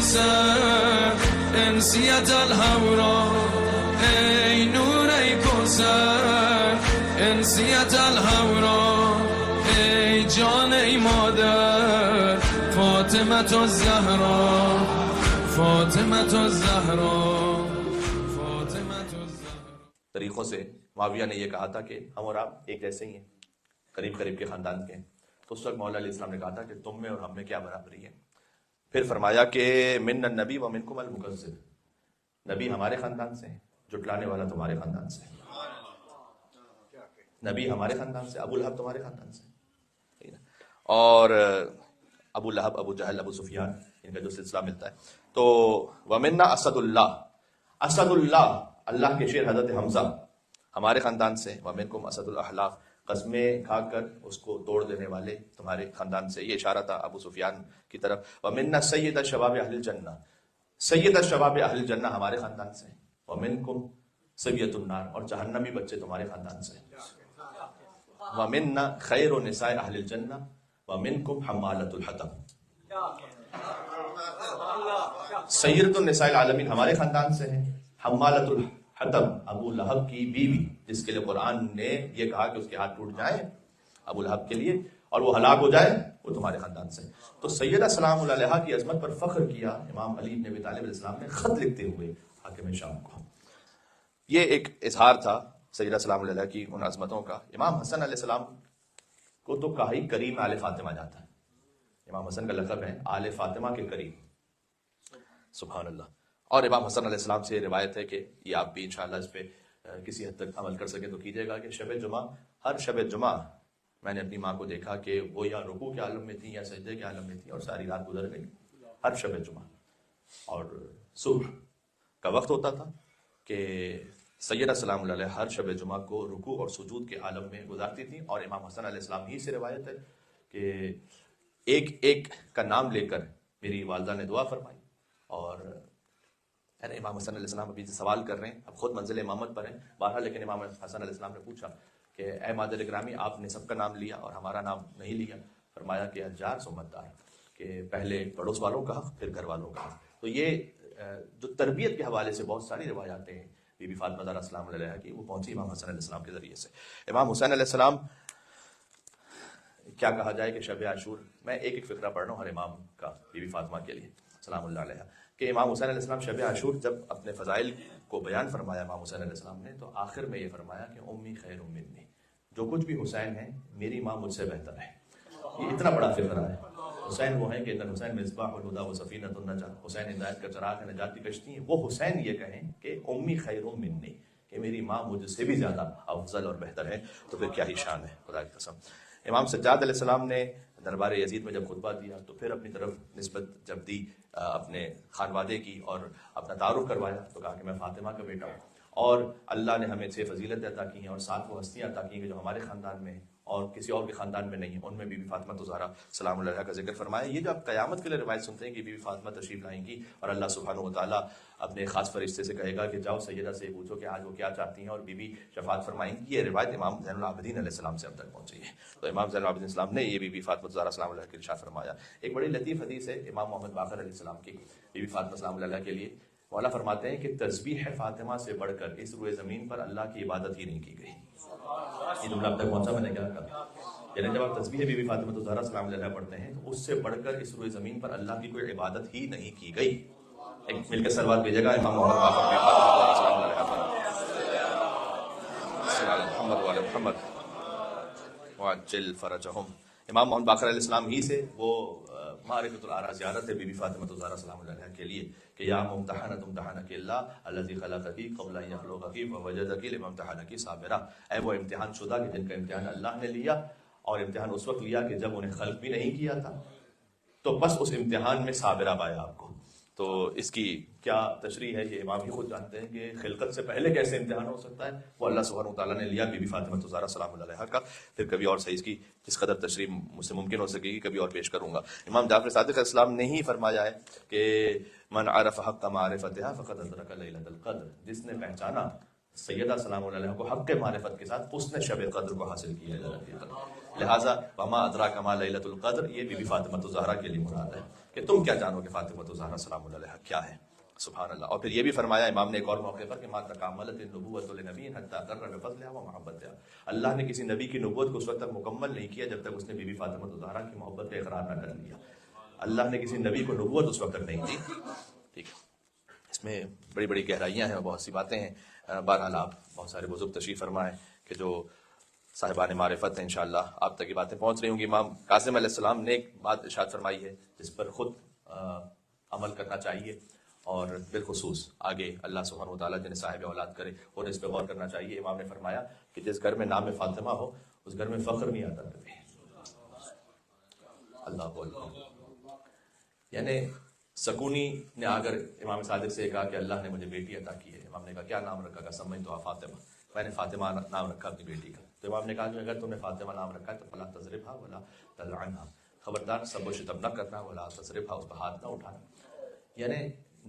کوثر انسیت الهورا ای نور ای کوثر انسیت الهورا ای جان ای مادر فاطمة الزهرا فاطمة الزهرا فاطمة الزهرا. طریقوں سے معاویہ نے یہ کہا تھا کہ ہم اور آپ ایک جیسے ہی ہیں، قریب قریب کے خاندان کے ہیں. تو اس وقت مولا علیہ السلام نے کہا تھا کہ تم میں اور ہم میں کیا برابری ہے. پھر فرمایا کہ من النبی و منکم المکذب، نبی ہمارے خاندان سے ہیں، جھٹلانے والا تمہارے خاندان سے. نبی ہمارے خاندان سے، ابو لہب تمہارے خاندان سے. اور ابو لہب، ابو جہل، ابو سفیان، ان کا جو سلسلہ ملتا ہے. تو ومنا اسد اللہ، اسد اللہ، اللہ کے شیر حضرت حمزہ ہمارے خاندان سے. ومنکم اسد الاحلاف، قسمیں کھا کر اس کو توڑ دینے والے تمہارے خاندان سے. یہ اشارہ تھا ابو سفیان کی طرف. ومنا سید الشباب اہل الجنہ، سید الشباب اہل الجنہ ہمارے خاندان سے. ومنکم سبیۃ النار، اور جہنمی بچے تمہارے خاندان سے. ومنا خیر نساء اہل الجنہ ومنکم حمالۃ الحطب، سید النساء العالمین ہمارے خاندان سے ہیں. حمالۃ الحطب، ابو لہب کی بیوی، جس کے لیے قرآن نے یہ کہا کہ اس کے ہاتھ ٹوٹ جائیں ابو لہب کے لیے اور وہ ہلاک ہو جائے، وہ تمہارے خاندان سے. تو سیدہ سلام اللہ علیہا کی عظمت پر فخر کیا امام علی بن ابی طالب علیہ السلام نے خط لکھتے ہوئے حاکم شام کو. یہ ایک اظہار تھا سیدہ سلام اللہ علیہا کی ان عظمتوں کا. امام حسن علیہ السلام کو تو کہا ہی کریم آل فاطمہ جاتا ہے. امام حسن کا لقب ہے آل فاطمہ کے کریم، سبحان اللہ. اور امام حسن علیہ السلام سے یہ روایت ہے کہ یہ آپ بھی انشاءاللہ اس پہ کسی حد تک عمل کر سکیں تو کیجیے گا کہ شب جمعہ، ہر شب جمعہ میں نے اپنی ماں کو دیکھا کہ وہ یا رکوع کے عالم میں تھی یا سجدے کے عالم میں تھی، اور ساری رات گزر گئی ہر شب جمعہ. اور صبح کا وقت ہوتا تھا کہ سیدہ سلام اللہ علیہ ہر شب جمعہ کو رکوع اور سجود کے عالم میں گزارتی تھیں. اور امام حسن علیہ السلام ہی سے روایت ہے کہ ایک ایک کا نام لے کر میری والدہ نے دعا فرمائی. اور امام حسن علیہ السلام ابھی سوال کر رہے ہیں، اب خود منزل امامت پر ہیں بہرحال، لیکن امام حسن علیہ السلام نے پوچھا کہ اے مادر گرامی، آپ نے سب کا نام لیا اور ہمارا نام نہیں لیا. فرمایا کہ اجار سمتدار، کہ پہلے پڑوس والوں کا حق پھر گھر والوں کا حق. تو یہ جو تربیت کے حوالے سے بہت ساری روایاتیں ہیں بی بی فاطمہ زہرا سلام اللہ علیہا کی، وہ پہنچی امام حسن علیہ السلام کے ذریعے سے. امام حسین علیہ السلام، کیا کہا جائے کہ شب عاشور، میں ایک ایک فقرہ پڑھ رہا ہوں ہر امام کا بی بی فاطمہ کے لیے سلام اللہ علیہا، کہ امام حسین علیہ السلام شب عاشور جب اپنے فضائل کو بیان فرمایا امام حسین علیہ السلام نے، تو آخر میں یہ فرمایا کہ امی خیر منی، جو کچھ بھی حسین ہے میری ماں مجھ سے بہتر ہے. یہ اتنا بڑا فقرہ ہے. حسین وہ ہیں کہ حسین مصباح الہدی و سفینۃ النجاۃ، حسین ہدایت کا چراغ ہے، نجات کی کشتی ہے. وہ حسین یہ کہیں کہ امی خیر منی، کہ میری ماں مجھ سے بھی زیادہ افضل اور بہتر ہے. تو پھر کیا ہی شان ہے، خدا کی قسم. امام سجاد علیہ السلام نے دربار یزید میں جب خطبہ دیا تو پھر اپنی طرف نسبت جب دی اپنے خانوادے کی اور اپنا تعارف کروایا، تو کہا کہ میں فاطمہ کا بیٹا ہوں، اور اللہ نے ہمیں 6 فضیلتیں عطا کی ہیں اور 7 وہ ہستیاں عطا کی ہیں جو ہمارے خاندان میں ہیں اور کسی اور کے خاندان میں نہیں ہیں. ان میں بی بی فاطمہ الزہرا سلام اللہ علیہا کا ذکر فرمایا. یہ جو آپ قیامت کے لیے روایت سنتے ہیں کہ بی بی فاطمہ تشریف لائیں گی اور اللہ سبحانہ و تعالیٰ اپنے خاص فرشتے سے کہے گا کہ جاؤ سیدہ سے پوچھو کہ آج وہ کیا چاہتی ہیں اور بی بی شفاعت فرمائیں گی. یہ روایت امام زین العابدین علیہ السلام سے اب تک پہنچی ہے. تو امام زین العابدین علیہ السلام نے یہ بی بی فاطمہ الزہرا سلام اللہ علیہا کے ارشاد فرمایا. ایک بڑی لطیف حدیث ہے امام محمد باقر علیہ السلام کی بی بی فاطمہ سلام اللہ علیہا کے لیے. مولا فرماتے ہیں کہ تسبیح فاطمہ سے بڑھ کر اس روئے زمین پر اللہ کی عبادت ہی نہیں کی گئی. یہ جملہ اب تک پہنچا میں نے کیا کہا، یعنی جب آپ تسبیح بی بی فاطمہ الزہرا سلام اللہ علیہا پڑھتے ہیں تو اس سے بڑھ کر اس روئے زمین پر اللہ کی کوئی عبادت ہی نہیں کی گئی. ایک مل کے سلوات بھیجے گا امام محمد باقر بی فاطمہ سلام اللہ علیہا پر. محمد وعلی محمد وعجل فرجہم. امام محمد باقر علیہ السلام ہی سے وہ معرفۃ الآراء زیارت ہے بی بی فاطمہ الزہرا سلام اللہ علیہا کے لیے کہ یا ممتحنۃ امتحنک اللہ الذی خلقک قبل ان یخلقک فوجدک لما امتحنک صابرا. اے وہ امتحان شدہ کہ جن کا امتحان اللہ نے لیا، اور امتحان اس وقت لیا کہ جب انہیں خلق بھی نہیں کیا تھا، تو بس اس امتحان میں صابرہ پایا آپ کو. تو اس کی کیا تشریح ہے یہ امام ہی خود جانتے ہیں کہ خلقت سے پہلے کیسے امتحان ہو سکتا ہے. وہ اللہ سبحانہ و تعالیٰ نے لیا بی بی فاطمہ الزہرا سلام اللہ علیہا کا. پھر کبھی اور صحیح اس کی جس قدر تشریح مجھ سے ممکن ہو سکے گی کبھی اور پیش کروں گا. امام جعفر صادق علیہ السلام نے ہی فرمایا ہے کہ من عرف حق معرفتها فقد ادرک لیلۃ القدر. جس نے پہچانا سیدہ سلام اللہ علیہ کو حق معرفت کے ساتھ اس نے شب قدر کو حاصل کیا ہے. لہٰذا وما ادراک ما لیلۃ القدر یہ بی بی فاطمہ الزہرا کے لیے مراد ہے کہ تم کیا جانو کہ فاطمہ الزہرا سلام اللہ علیہ کیا ہے. سبحان اللہ. اور پھر یہ بھی فرمایا امام نے ایک اور موقع پر کہ ما تکاملت النبوۃ لنبی حتی قر بفضلها ومحبتها. اللہ نے کسی نبی کی نبوت کو اس وقت تک مکمل نہیں کیا جب تک اس نے بی بی فاطمہ الزہرا کی محبت کا اقرار نہ کر لیا. اللہ نے کسی نبی کو نبوت اس وقت تک نہیں دی. ٹھیک ہے, اس میں بڑی بڑی گہرائیاں ہیں اور بہت سی باتیں ہیں. بہرحال آپ بہت سارے بزرگ تشریف فرمائیں کہ جو صاحبان معرفت ہیں انشاءاللہ آپ تک یہ باتیں پہنچ رہی ہوں گی. امام قاسم علیہ السلام نے ایک بات ارشاد فرمائی ہے جس پر خود عمل کرنا چاہیے اور بالخصوص آگے اللہ سبحانہ و تعالیٰ جنہیں صاحب اولاد کرے اور اس پہ غور کرنا چاہیے. امام نے فرمایا کہ جس گھر میں نام فاطمہ ہو اس گھر میں فخر نہیں آتا کبھی. اللہ اکبر. یعنی سکونی نے اگر امام صادق سے کہا کہ اللہ نے مجھے بیٹی عطا کی ہے, امام نے کہا کیا نام رکھا؟ کہ سمجھ تو فاطمہ, میں نے فاطمہ نام رکھا اپنی بیٹی کا. تو امام نے کہا کہ اگر تم نے فاطمہ نام رکھا ہے تو فلا تضربها ولا تلعنها, خبردار سب و شتم نہ کرنا, ولا تضربها اس پر ہاتھ نہ اٹھانا. یعنی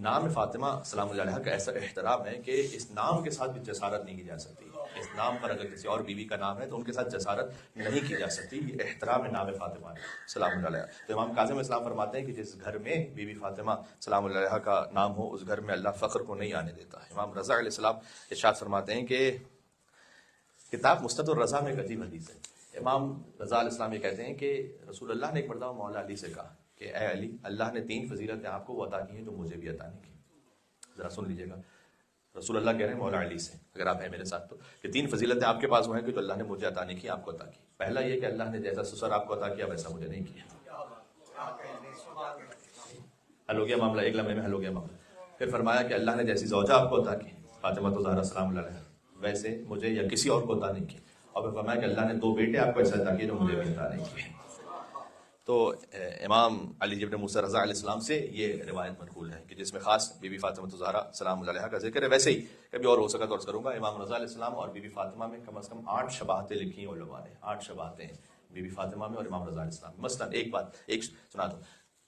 نام فاطمہ سلام اللہ علیہ کا ایسا احترام ہے کہ اس نام کے ساتھ بھی جسارت نہیں کی جا سکتی. اس نام پر اگر کسی اور بیوی کا نام ہے تو ان کے ساتھ جسارت نہیں کی جا سکتی. یہ احترام ہے نام فاطمہ سلام اللہ علیہ. تو امام کاظم اسلام فرماتے ہیں کہ جس گھر میں بی بی فاطمہ سلام اللہ علیہ کا نام ہو اس گھر میں اللہ فخر کو نہیں آنے دیتا. امام رضا علیہ السلام ارشاد فرماتے ہیں کہ کتاب مستد الرضا میں ایک عجیب حدیث ہے. امام رضا علیہ السلام یہ کہتے ہیں کہ رسول اللہ نے ایک مرتبہ مولا علی سے کہا کہ اے علی, اللہ نے 3 فضیلتیں آپ کو وہ عطا کی ہیں جو مجھے بھی عطا نہیں کی. ذرا سن لیجیے گا, رسول اللہ کہہ رہے ہیں مولا علی سے, اگر آپ ہیں میرے ساتھ, تو کہ 3 فضیلتیں آپ کے پاس وہ ہیں کہ جو اللہ نے مجھے عطا نہیں کی آپ کو عطا کی. پہلا یہ کہ اللہ نے جیسا سسر آپ کو عطا کیا ویسا مجھے نہیں کیا. حل ہو گیا معاملہ, ایک لمحے میں حل ہو گیا معاملہ. پھر فرمایا کہ اللہ نے جیسی زوجہ آپ کو عطا کی فاطمہ الزہرا سلام اللہ علیہ ویسے مجھے یا کسی اور کو عطا نہیں کی. اور پھر فرمایا کہ اللہ نے 2 بیٹے آپ کو ایسا عطا کیے جو مجھے بھی عطا نہیں کیے. تو امام علی ابن موسیٰ رضا علیہ السلام سے یہ روایت منقول ہے کہ جس میں خاص بی بی فاطمہ الزہرا سلام اللہ علیہ کا ذکر ہے. ویسے ہی کبھی اور ہو سکا تو عرض کروں گا, امام رضا علیہ السلام اور بی بی فاطمہ میں کم از کم 8 شباہتیں لکھی ہیں علماء نے. 8 شباہتیں ہیں بی بی فاطمہ میں اور امام رضا علیہ السلام. مثلا ایک سنا دو,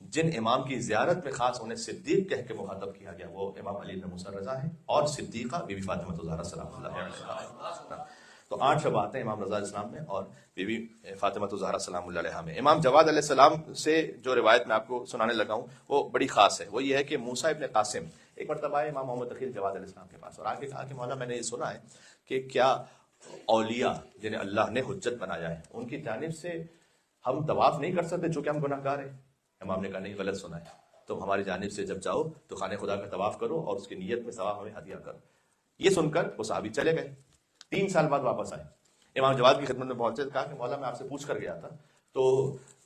جن امام کی زیارت میں خاص انہیں صدیق کہہ کے مخاطب کیا گیا وہ امام علی بن موسیٰ رضا ہے اور صدیقہ بی بی فاطمہ الزہرا سلام اللہ علیہ. تو 8 شباہتیں امام رضا علیہ السلام میں اور بی بی فاطمہ الزہرا سلام اللہ علیہ میں. امام جواد علیہ السلام سے جو روایت میں آپ کو سنانے لگا ہوں وہ بڑی خاص ہے. وہ یہ ہے کہ موسیٰ ابن قاسم ایک مرتبہ آئے امام محمد تقی جواد علیہ السلام کے پاس اور آگے کہا کہ مولا میں نے یہ سنا ہے کہ کیا اولیاء جنہیں اللہ نے حجت بنایا ہے ان کی جانب سے ہم طواف نہیں کر سکتے چونکہ ہم گناہ گار ہیں؟ امام نے کہا نہیں, غلط سنا ہے. تم ہماری جانب سے جب جاؤ تو خانہ خدا کا طواف کرو اور اس کی نیت میں ثواب ہمیں ہدیہ کرو. یہ سن کر وہ صحابی چلے گئے. 3 سال بعد واپس آئے, امام جواد کی خدمت میں پہنچے, کہا کہ مولا میں آپ سے پوچھ کر گیا تھا تو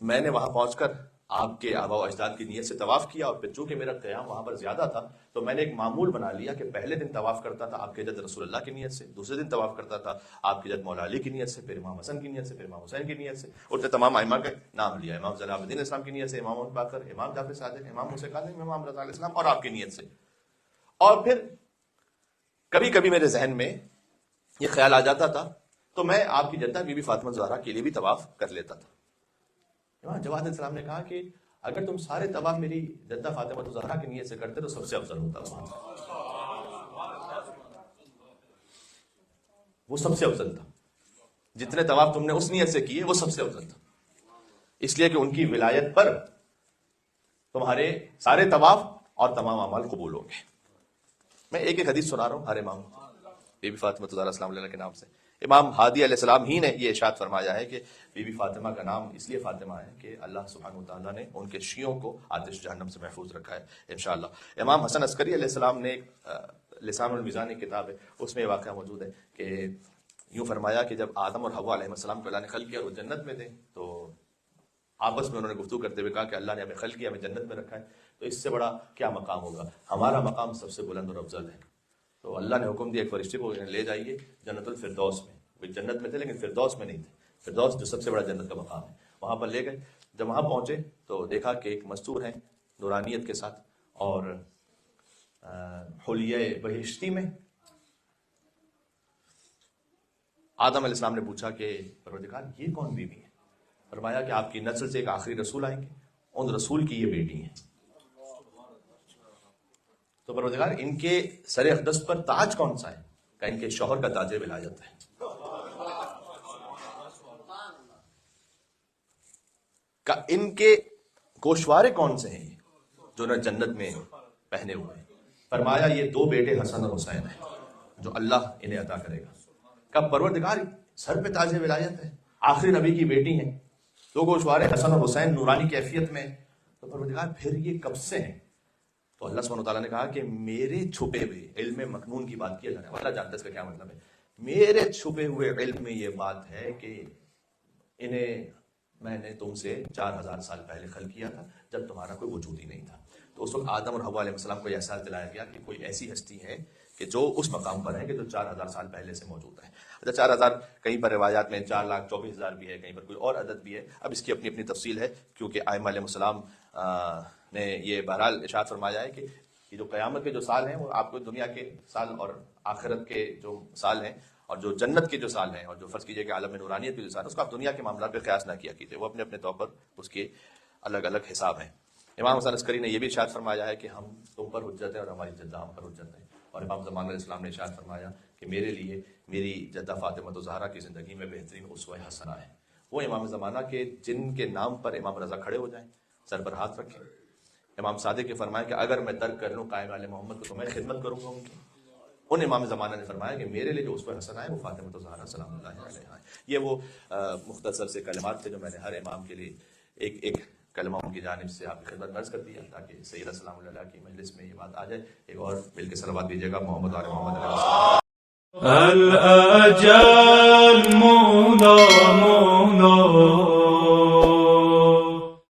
میں نے وہاں پہنچ کر آپ کے آباء و اجداد کی نیت سے طواف کیا اور پھر چونکہ میرا قیام وہاں پر زیادہ تھا تو میں نے ایک معمول بنا لیا کہ پہلے دن طواف کرتا تھا آپ کے جد رسول اللہ کی نیت سے, دوسرے دن طواف کرتا تھا آپ کے جد مولا علی کی نیت سے, پھر امام حسن کی نیت سے, پھر امام حسین کی نیت سے, اور تمام ائمہ کا نام لیا, امام زین العابدین اسلام کی نیت سے, امام ابو بکر, امام جعفر صادق, امام موسیٰ کاظم, امام رضا علیہ السلام اور آپ کی نیت سے. اور پھر کبھی کبھی میرے ذہن میں یہ خیال آ جاتا تھا تو میں آپ کی جدہ بی بی فاطمہ الزہرا کے لیے بھی طواف کر لیتا تھا. امام جواد علیہ السلام نے کہا کہ اگر تم سارے طواف میری جدہ فاطمہ الزہرا کی نیت سے کرتے تو سب سے افضل ہوتا. وہ سب سے افضل تھا, جتنے طواف تم نے اس نیت سے کیے وہ سب سے افضل تھا, اس لیے کہ ان کی ولایت پر تمہارے سارے طواف اور تمام اعمال قبول ہوں گے. میں ایک حدیث سنا رہا ہوں ہر امام بی بی فاطمہ الزہرا السلام علیہ کے نام سے. امام ہادی علیہ السلام ہی نے یہ ارشاد فرمایا ہے کہ بی بی فاطمہ کا نام اس لیے فاطمہ ہے کہ اللہ سبحانہ وتعالیٰ نے ان کے شیعوں کو آتش جہنم سے محفوظ رکھا ہے انشاءاللہ. امام حسن عسکری علیہ السلام نے ایک لسان المیزان کتاب ہے, اس میں یہ واقعہ موجود ہے کہ یوں فرمایا کہ جب آدم اور حوا علیہ السلام کو اللہ نے خلق کیا اور وہ جنت میں تھے تو آپس میں انہوں نے گفتگو کرتے ہوئے کہا کہ اللہ نے ہمیں خلق کیا, ہمیں جنت میں رکھا ہے, تو اس سے بڑا کیا مقام ہوگا, ہمارا مقام سب سے بلند اور افضل ہے. تو اللہ نے حکم دیا ایک فرشتے کو لے جائیے جنت الفردوس میں. وہ جنت میں تھے لیکن فردوس میں نہیں تھے, فردوس جو سب سے بڑا جنت کا مقام ہے, وہاں پر لے گئے. جب وہاں پہنچے تو دیکھا کہ ایک مستور ہے نورانیت کے ساتھ اور حلیہ بہشتی میں. آدم علیہ السلام نے پوچھا کہ پروردگار یہ کون بیوی ہے؟ فرمایا کہ آپ کی نسل سے ایک آخری رسول آئیں گے, ان رسول کی یہ بیٹی ہیں. تو پروردگار ان کے سر اقدس پر تاج کون سا ہے؟ کہ ان کے شوہر کا تاج ولایت ہے. کہ ان کے گوشوارے کون سے ہیں جو نہ جنت میں پہنے ہوئے ہیں. فرمایا یہ 2 بیٹے حسن اور حسین ہیں جو اللہ انہیں عطا کرے گا. کہ پروردگار سر پہ تاج ولایت ہے, آخری نبی کی بیٹی ہیں, 2 گوشوارے حسن اور حسین نورانی کیفیت میں, تو پروردگار پھر یہ کب سے ہیں؟ تو اللہ سبحانہ وتعالیٰ نے کہا کہ میرے چھپے ہوئے علم مکنون کی بات کی اللہ نے. اللہ جانتا ہے اس کا کیا مطلب ہے. میرے چھپے ہوئے علم میں یہ بات ہے کہ انہیں میں نے تم سے 4000 سال پہلے خلق کیا تھا جب تمہارا کوئی وجود ہی نہیں تھا. تو اس وقت آدم اور حوا علیہ السلام کو یہ احساس دلایا گیا کہ کوئی ایسی ہستی ہے کہ جو اس مقام پر ہے کہ جو 4000 سال پہلے سے موجود ہے. اچھا 4000 کہیں پر روایات میں 4,24,000 بھی ہے, کہیں پر کوئی اور عدد بھی ہے. اب اس کی اپنی اپنی تفصیل ہے کیونکہ ائمہ علیہ السلام نے یہ بہرحال ارشاد فرمایا ہے کہ یہ جو قیامت کے جو سال ہیں وہ آپ کو دنیا کے سال اور آخرت کے جو سال ہیں اور جو جنت کے جو سال ہیں اور جو فرض کیجئے کہ عالم نورانیت کے جو سال ہیں اس کو آپ دنیا کے معاملات پہ قیاس نہ کیا کیجئے, وہ اپنے اپنے طور پر اس کے الگ الگ حساب ہیں. امام حسن عسکری نے یہ بھی ارشاد فرمایا ہے کہ ہم تم پر حجت ہے اور ہماری جدہ ہم پر حجت ہے. اور امام زمان علیہ السلام نے ارشاد فرمایا کہ میرے لیے میری جدہ فاطمہ زہرا کی زندگی میں بہترین اسوہ حسنہ ہے. وہ امام زمانہ کے جن کے نام پر امام رضا کھڑے ہو جائیں, سر پر ہاتھ رکھیں. امام صادق کے فرمایا کہ اگر میں ترک کر لوں قائم علیہ محمد کو تو میں خدمت کروں گا ان کی. ان امام زمانہ نے فرمایا کہ میرے لیے جو اسوہ حسنہ ہے وہ فاطمہ زہرا سلام اللہ علیہا ہے. یہ وہ مختصر سے کلمات تھے جو میں نے ہر امام کے لیے ایک ایک کلمہ ان کی جانب سے آپ کی خدمت میں عرض کر دیا تاکہ سیدہ سلام اللہ علیہ کی مجلس میں یہ بات آ جائے. ایک اور مل کے صلوات دیجیے گا محمد آل محمد علیہ السلام. الأجل مدام